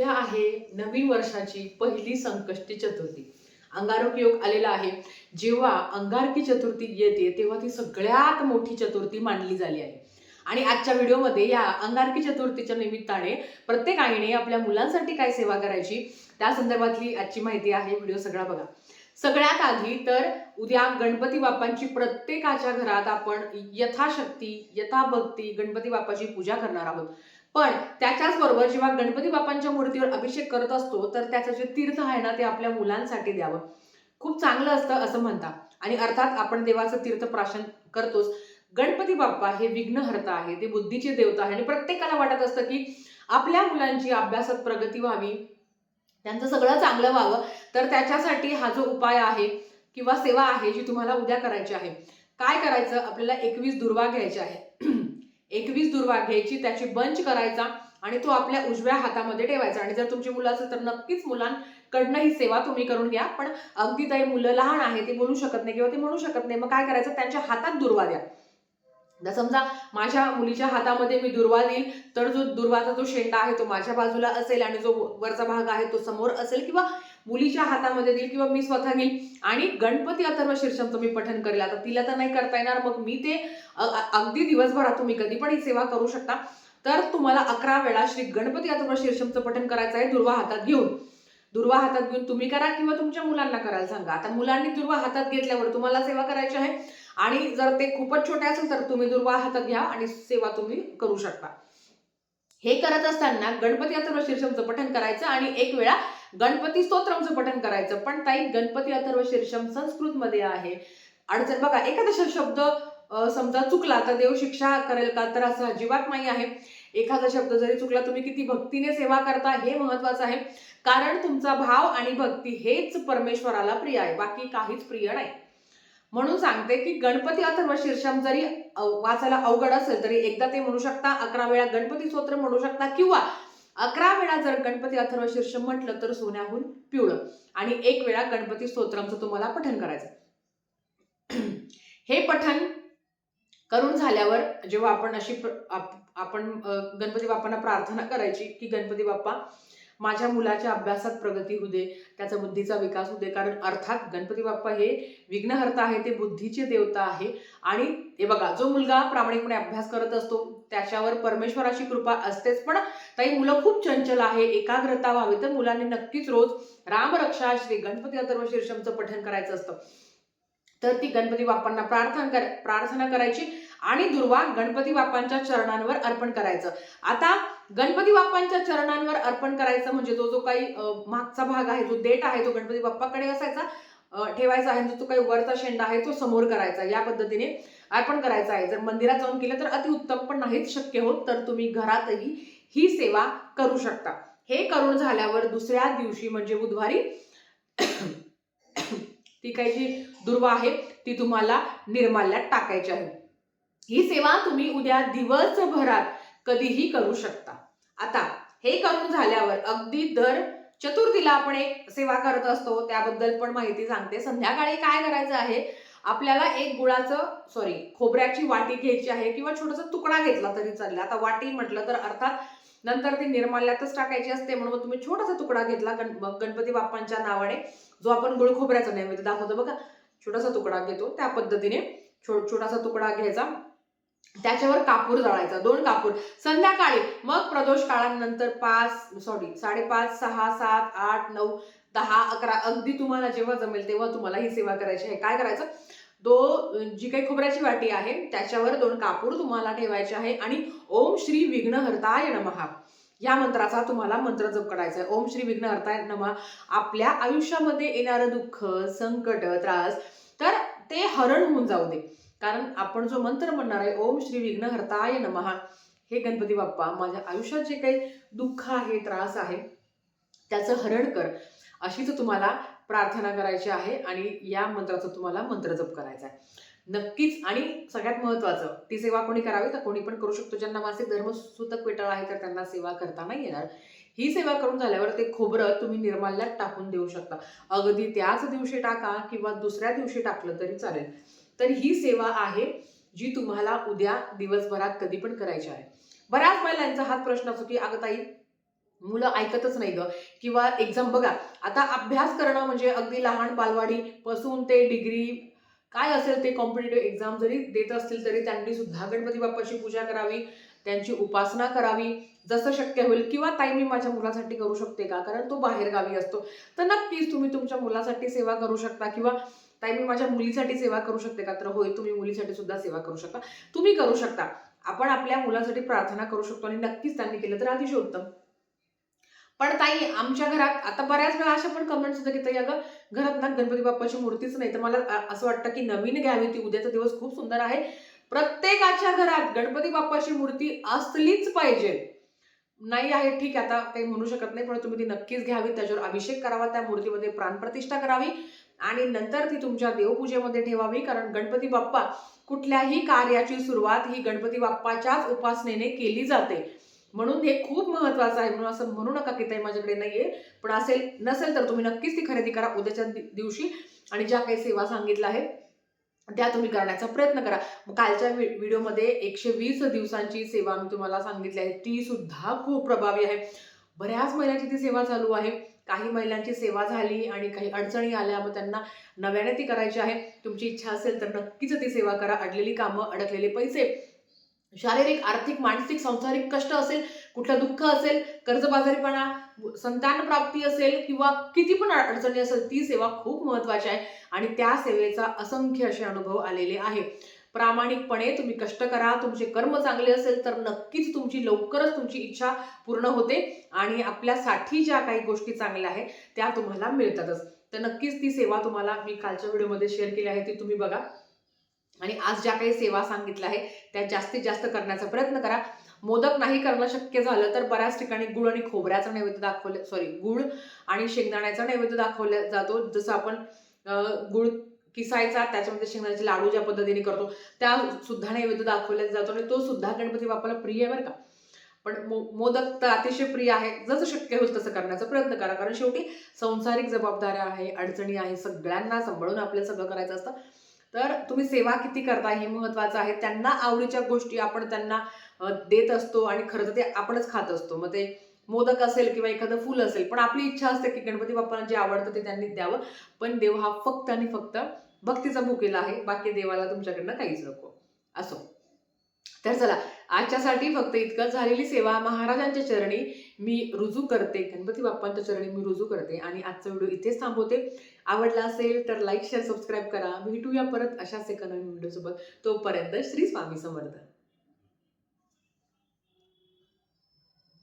उद्या आहे नवीन वर्षाची पहिली संकष्टी चतुर्थी. अंगारकी योग आलेला आहे. जेव्हा अंगारकी चतुर्थी येते तेव्हा ती सगळ्यात मोठी चतुर्थी मानली झाली आहे. आणि आजच्या व्हिडिओमध्ये या अंगारकी चतुर्थीच्या निमित्ताने प्रत्येक आईने आपल्या मुलांसाठी काय सेवा करायची त्या संदर्भातली आजची माहिती आहे. व्हिडिओ सगळा बघा. सगळ्यात आधी तर उद्या गणपती बाप्पांची प्रत्येकाच्या घरात आपण यथाशक्ती यथाभक्ती गणपती बाप्पाची पूजा करणार आहोत. पण त्याच्याच बरोबर जेव्हा गणपती बाप्पांच्या मूर्तीवर अभिषेक करत असतो तर त्याचं जे तीर्थ आहे ना ते आपल्या मुलांसाठी द्यावं. खूप चांगलं असतं असं म्हणतात. आणि अर्थात आपण देवाचं तीर्थ प्राशन करतोच. गणपती बाप्पा हे विघ्नहर्ता आहे, ते बुद्धीचे देवता आहे आणि प्रत्येकाला वाटत असतं की आपल्या मुलांची अभ्यासात प्रगती व्हावी, त्यांचं सगळं चांगलं व्हावं. तर त्याच्यासाठी हा जो उपाय आहे किंवा सेवा आहे जी तुम्हाला उद्या करायची आहे. काय करायचं, आपल्याला 21 दुर्वा घ्यायचे आहे. 21 दुर्वा घ्यायची, त्याची बंच करायचा आणि तो आपल्या उजव्या हातामध्ये ठेवायचा. आणि जर तुमची मुलं असेल तर नक्कीच मुलांकडनं ही सेवा तुम्ही करून घ्या. पण अगदी काही मुलं लहान आहे, ते बोलू शकत नाही किंवा ते म्हणू शकत नाही, मग काय करायचं, त्यांच्या हातात दुर्वा द्या. जर समजा माझ्या मुलीच्या हातामध्ये मी दुर्वा देईल तर जो दुर्वाचा जो शेंडा आहे तो माझ्या बाजूला असेल आणि जो वरचा भाग आहे तो समोर असेल, किंवा मुलीच्या हातामध्ये देईल किंवा मी स्वतः घेईल आणि गणपती अथर्व शीर्षमचं मी पठण करेल. आता तिला तर नाही करता येणार, मग मी ते अगदी दिवसभरात तुम्ही कधी पण ही सेवा करू शकता. तर तुम्हाला 11 वेळा श्री गणपती अथर्व शीर्षमचं पठण करायचं आहे दुर्वा हातात घेऊन. दुर्वा हातात घेऊन तुम्ही करा किंवा तुमच्या मुलांना करायला सांगा. आता मुलांनी दुर्वा हातात घेतल्यावर तुम्हाला सेवा करायची आहे आणि जर ते खूपच छोटे असेल तर तुम्ही दुर्वा हातात घ्या आणि सेवा तुम्ही करू शकता. हे करत असताना गणपती अथर्व शीर्षमचं पठण करायचं आणि एक वेळा गणपती स्तोत्रमचं पठण करायचं. पण ताई, गणपती अथर्व शीर्षम संस्कृत मध्ये आहे. अडचण बघा, एखादा शब्द समजा चुकला तर देव शिक्षा करेल का, तर असं अजिबात नाही आहे. एखादा शब्द जरी चुकला, तुम्ही किती भक्तीने सेवा करता हे महत्वाचं आहे. कारण तुमचा भाव आणि भक्ती हेच परमेश्वराला प्रिय आहे, बाकी काहीच प्रिय नाही. म्हणून सांगते की गणपती अथर्व शीर्षम जरी वाचायला अवघड असेल तरी एकदा ते म्हणू शकता, 11 वेळा गणपती स्तोत्र म्हणू शकता, किंवा 11 वेळा जर गणपती अथर्व शीर्षम म्हटलं तर सोन्याहून पिवळं, आणि एक वेळा गणपती स्तोत्रमचं तुम्हाला पठण करायचं. हे पठण करून झाल्यावर जेव्हा आपण आपण गणपती बाप्पांना प्रार्थना करायची की गणपती बाप्पा माझ्या मुलाच्या अभ्यासात प्रगती होऊ दे, त्याचा बुद्धीचा विकास होऊ दे. कारण अर्थात गणपती बाप्पा हे विघ्नहर्ता आहे, ते बुद्धीचे देवता आहे. आणि हे बघा, जो मुलगा प्रामाणिकपणे अभ्यास करत असतो त्याच्यावर परमेश्वराची कृपा असतेच. पण काही मुलं खूप चंचल आहे, एकाग्रता व्हावी, तर मुलांनी नक्कीच रोज रामरक्षा श्री गणपती अथर्व शीर्षमचं पठण करायचं असतं. तर ती गणपती बाप्पांना प्रार्थना करायची आणि दुर्वा गणपती बाप्पांच्या चरणांवर अर्पण करायचं. आता गणपती बाप्पांच्या चरणांवर अर्पण करायचं म्हणजे जो काही मागचा भाग आहे, जो देठ आहे, तो गणपती बाप्पाकडे असायचा, ठेवायचा आहे. जो काही वरचा शेंडा आहे तो समोर करायचा. या पद्धतीने अर्पण करायचं आहे. जर मंदिरात जाऊन केलं तर अतिउत्तम, पण नाहीच शक्य होत तर तुम्ही घरातही ही सेवा करू शकता. हे करून झाल्यावर दुसऱ्या दिवशी म्हणजे बुधवारी ती काही जी दुर्वा आहे ती तुम्हाला निर्माल्यात टाकायची आहे. ही सेवा तुम्ही उद्या दिवसभरात कधीही करू शकता. आता हे करून झाल्यावर अगदी दर चतुर्थीला आपण एक सेवा करत असतो, त्याबद्दल पण माहिती सांगते. संध्याकाळी काय करायचं आहे, आपल्याला एक खोबऱ्याची वाटी घ्यायची आहे किंवा छोटासा तुकडा घेतला तरी चालेल. आता वाटी म्हटलं तर अर्थात नंतर ती निर्माल्यातच टाकायची असते, म्हणून तुम्ही छोटासा तुकडा घेतला गणपती बाप्पांच्या नावाने, जो आपण गुळ खोबऱ्याचा नैवेद्य दाखवतो बघा, छोटासा तुकडा घेतो त्या पद्धतीने छोटासा तुकडा घ्यायचा. त्याच्यावर कापूर जाळायचा, 2 कापूर. संध्याकाळी मग प्रदोष काळानंतर 5:30, 6, 7, 8, 9, 10, 11 अगदी तुम्हाला जेव्हा जमेल तेव्हा तुम्हाला ही सेवा करायची आहे. काय करायचं, जी काही खोबऱ्याची वाटी आहे त्याच्यावर 2 कापूर तुम्हाला ठेवायचे आहे आणि ओम श्री विघ्नहर्ताय नमः या मंत्राचा तुम्हाला मंत्र जप करायचा आहे. ओम श्री विघ्नहर्ताय नमः आपल्या आयुष्यामध्ये येणारं दुःख, संकट, त्रास तर ते हरण होऊन जाऊ दे. कारण आपण जो मंत्र म्हणणार आहे ओम श्री विघ्नहर्ताय नमः, हे गणपती बाप्पा माझ्या आयुष्यात जे काही दुःख आहे, त्रास आहे त्याचं हरण कर, अशीच तुम्हाला प्रार्थना करायची आहे आणि या मंत्राचा तुम्हाला मंत्र जप करायचा आहे नक्कीच. आणि सगळ्यात महत्वाचं, ती सेवा कोणी करावी तर कोणी पण करू शकतो. ज्यांना मासिक धर्म सूतक पेटळ आहे तर त्यांना सेवा करता नाही येणार. ही सेवा करून झाल्यावर ते खोबरं तुम्ही निर्माल्यात टाकून देऊ शकता. अगदी त्याच दिवशी टाका किंवा दुसऱ्या दिवशी टाकलं तरी चालेल. तर ही सेवा आहे जी तुम्हाला उद्या दिवसभरात कधी पण करायची आहे. बऱ्याच महिलांचा हाच प्रश्न असतो की अगं ताई, मुलं ऐकतच नाही ग. किंवा एक्झाम बघा, आता अभ्यास करणं म्हणजे अगदी लहान बालवाडीपासून ते डिग्री काय असेल ते कॉम्पिटिटिव्ह एक्झाम जरी देत असतील तरी त्यांनी सुद्धा गणपती बाप्पाची पूजा करावी, त्यांची उपासना करावी जसं शक्य होईल. किंवा ताई मी माझ्या मुलासाठी करू शकते का, कारण तो बाहेर गावी असतो, तर नक्कीच तुम्ही तुमच्या मुलासाठी सेवा करू शकता. किंवा ताई मी माझ्या मुलीसाठी सेवा करू शकते का, तर होय तुम्ही मुलीसाठी सुद्धा सेवा करू शकता, तुम्ही करू शकता. आपण आपल्या मुलासाठी प्रार्थना करू शकतो आणि नक्कीच त्यांनी केलं तर अतिशय उत्तम. पण ताई आमच्या घरात आता बऱ्याच वेळा अशा पण कमेंट्स होतात की ताई अगं घरात ना गणपती बाप्पाची मूर्तीच नाही, तर मला असं वाटतं की नवीन घ्यावी, ती उद्याचा दिवस खूप सुंदर आहे. प्रत्येकाच्या घरात गणपती बाप्पाची मूर्ती असलीच पाहिजे. नाही आहे ठीक आहे, आता काही म्हणू शकत नाही, पण तुम्ही ती नक्कीच घ्यावी, त्याच्यावर अभिषेक करावा, त्या मूर्तीमध्ये प्राणप्रतिष्ठा करावी आणि नंतर ती तुमच्या देवपूजेमध्ये ठेवावी. कारण गणपती बाप्पा कुठल्याही कार्याची सुरुवात ही गणपती बाप्पाच्याच उपासनेने केली जाते. म्हणून हे खूप महत्वाचं आहे. म्हणून असं म्हणू नका की ताई माझ्याकडे नाहीये, पण असेल नसेल तर तुम्ही नक्कीच ती खरेदी करा उद्याच्या दिवशी आणि ज्या काही सेवा सांगितल्या आहेत त्या तुम्ही करण्याचा प्रयत्न करा. कालच्या व्हिडिओमध्ये 120 दिवसांची सेवा मी तुम्हाला सांगितली आहे, ती सुद्धा खूप प्रभावी आहे. बऱ्याच महिलांची ती सेवा चालू आहे. काही महिलांची सेवा झाली आणि काही अडचणी आल्या, मग त्यांना नव्याने ती करायची आहे. तुमची इच्छा असेल तर नक्कीच ती सेवा करा. अडलेली कामं, अडकलेले पैसे, शारीरिक, आर्थिक, मानसिक, सांसारिक कष्ट असेल, कुठलं दुःख असेल, कर्जबाजारीपणा, संतान प्राप्ती असेल किंवा किती पण अडचणी असेल, ती सेवा खूप महत्वाची आहे आणि त्या सेवेचा असंख्य असे अनुभव आलेले आहे. प्रामाणिकपणे तुम्ही कष्ट करा, तुमचे कर्म चांगले असेल तर नक्कीच तुमची लवकरच तुमची इच्छा पूर्ण होते आणि आपल्यासाठी ज्या काही गोष्टी चांगल्या आहेत त्या तुम्हाला मिळतातच. तर नक्कीच ती सेवा तुम्हाला मी कालच्या व्हिडिओमध्ये शेअर केली आहे, ती तुम्ही बघा. आणि आज ज्या काही सेवा सांगितल्या आहे त्या जास्तीत जास्त करण्याचा प्रयत्न करा. मोदक नाही करणं शक्य झालं तर बऱ्याच ठिकाणी गुळ आणि खोबऱ्याचा नैवेद्य दाखवले, सॉरी गुळ आणि शेंगदाण्याचा नैवेद्य दाखवला जातो. जसं आपण गुळ किसायचा, त्याच्यामध्ये शेंगदाण्याचे लाडू ज्या पद्धतीने करतो त्या सुद्धा नैवेद्य दाखवला जातो आणि तो सुद्धा गणपती बाप्पाला प्रिय आहे बरं का. पण मोदक तर अतिशय प्रिय आहे. जसं शक्य होईल तसं करण्याचा प्रयत्न करा, कारण शेवटी संसारिक जबाबदाऱ्या आहे, अडचणी आहे, सगळ्यांना सांभाळून आपल्याला सगळं करायचं असतं. तर तुम्ही सेवा किती करताय हे महत्वाचं आहे. त्यांना आवडीच्या गोष्टी आपण त्यांना देत असतो आणि खरं तर ते आपणच खात असतो. मग ते मोदक असेल किंवा एखादं फुल असेल, पण आपली इच्छा असते की गणपती बाप्पांना जे आवडतं ते त्यांनी द्यावं. पण देव हा फक्त आणि फक्त भक्तीचा भुकेला आहे, बाकी देवाला तुमच्याकडनं काहीच नको. असो. तर चला, आजच्यासाठी फक्त इतकंच. झालेली सेवा महाराजांच्या चरणी मी रुजू करते, गणपती बाप्पांच्या चरणी मी रुजू करते आणि आजचा व्हिडिओ इथेच थांबवते. आवडला असेल तर लाईक, शेअर, सबस्क्राईब करा. भेटूया परत अशाच एका नवीन व्हिडिओसोबत. तोपर्यंत श्री स्वामी समर्थ.